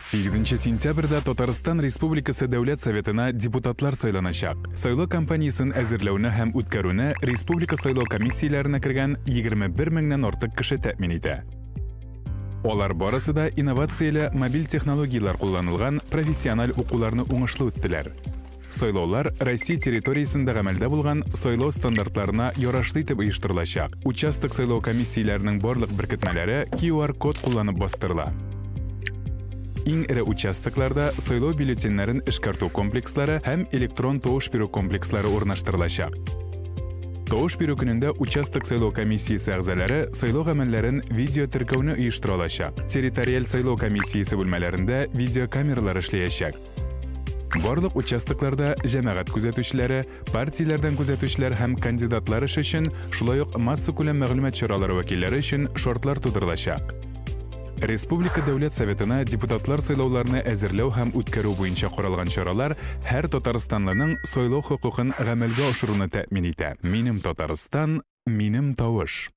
8 сентябрда Татарстан Республикасы Дәүләт Советына депутатлар сайланачак. Сайлау кампаниясын әзерләүне һәм үткәрүне республика сайлау комиссияләренә кергән 21 меңнән артык кеше тәэмин итә. Алар барысы да инновацияле мобиль технологиялар кулланылган профессиональ укуларны уңышлы үттеләр. Сайлаулар Россия территориясендә гамәлдә булган сайлау стандартларына ярашлы итеп оештырылачак. Участок сайлау комиссияләренең барлык беркетмәләре QR-код кулланып бастырыла. Иң эре участокларда сайлау бюллетеннәрен эшкәртү комплекслары һәм электрон тавыш бирү комплекслары урнаштырылачак. Тавыш бирү көнендә участок сайлау комиссиясе әгъзалары сайлау гамәлләрен видео теркәүне оештыра алачак. Территориаль сайлау комиссиясе бүлмәләрендә видеокамералар эшләячәк. Барлык участокларда җәмәгать күзәтүчеләре, партияләрдән күзәтүчеләр һәм кандидатлар өчен, шулай ук масса күләм мәгълүмат чаралары вәкилләре өчен шартлар тудырылачак. Республика Дәүләт Советына депутатлар сайлауларны әзерләү һәм үткәрү буенча каралган чаралар һәр татарстанлының сайлау хокукын гамәлгә ашыруны тәэмин итә. Минем Татарстан, минем тавыш.